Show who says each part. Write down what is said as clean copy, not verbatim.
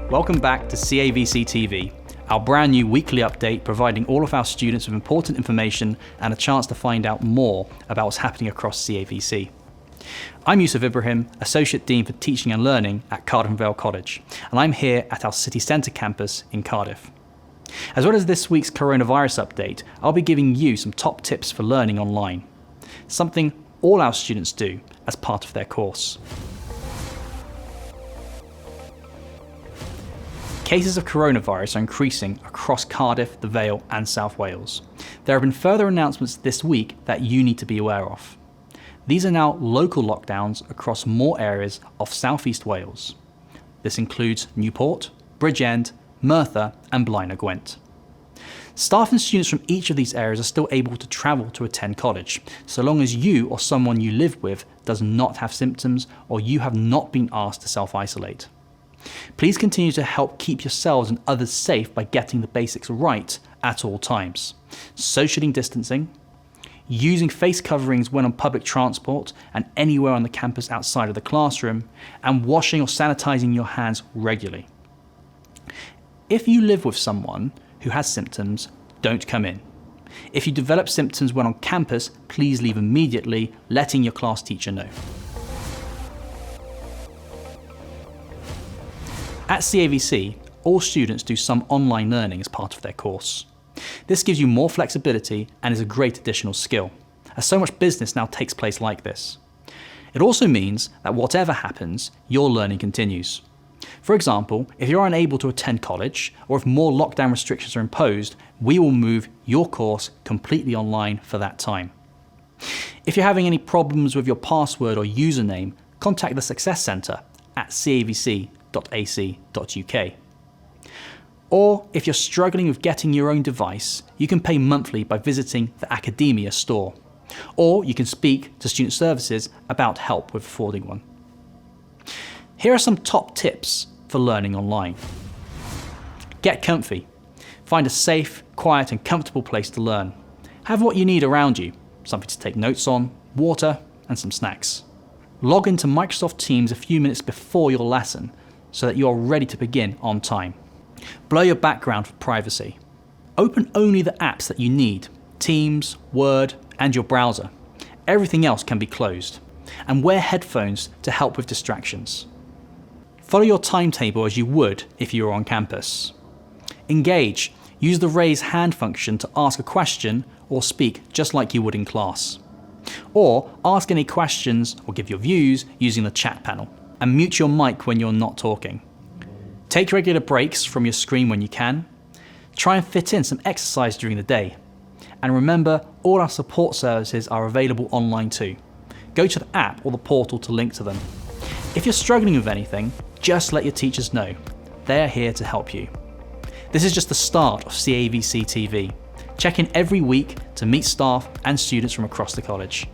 Speaker 1: Welcome back to CAVC TV, our brand new weekly update providing all of our students with important information and a chance to find out more about what's happening across CAVC. I'm Yusuf Ibrahim, Associate Dean for Teaching and Learning at Cardiff and Vale College, and I'm here at our city centre campus in Cardiff. As well as this week's coronavirus update, I'll be giving you some top tips for learning online, something all our students do as part of their course. Cases of coronavirus are increasing across Cardiff, the Vale and South Wales. There have been further announcements this week that you need to be aware of. These are now local lockdowns across more areas of South East Wales. This includes Newport, Bridgend, Merthyr and Blaenau Gwent. Staff and students from each of these areas are still able to travel to attend college, so long as you or someone you live with does not have symptoms or you have not been asked to self-isolate. Please continue to help keep yourselves and others safe by getting the basics right at all times. Socially distancing, using face coverings when on public transport and anywhere on the campus outside of the classroom, and washing or sanitizing your hands regularly. If you live with someone who has symptoms, don't come in. If you develop symptoms when on campus, please leave immediately, letting your class teacher know. At CAVC, all students do some online learning as part of their course. This gives you more flexibility and is a great additional skill, as so much business now takes place like this. It also means that whatever happens, your learning continues. For example, if you're unable to attend college, or if more lockdown restrictions are imposed, we will move your course completely online for that time. If you're having any problems with your password or username, contact the Success Centre at cavc.ac.uk. Or if you're struggling with getting your own device, you can pay monthly by visiting the Academia store. Or you can speak to Student Services about help with affording one. Here are some top tips for learning online. Get comfy. Find a safe, quiet and comfortable place to learn. Have what you need around you, something to take notes on, water and some snacks. Log into Microsoft Teams a few minutes before your lesson so that you're ready to begin on time. Blur your background for privacy. Open only the apps that you need, Teams, Word and your browser. Everything else can be closed. And wear headphones to help with distractions. Follow your timetable as you would if you were on campus. Engage. Use the raise hand function to ask a question or speak just like you would in class. Or ask any questions or give your views using the chat panel. And mute your mic when you're not talking. Take regular breaks from your screen when you can. Try and fit in some exercise during the day. And remember, all our support services are available online too. Go to the app or the portal to link to them. If you're struggling with anything, just let your teachers know. They are here to help you. This is just the start of CAVC TV. Check in every week to meet staff and students from across the college.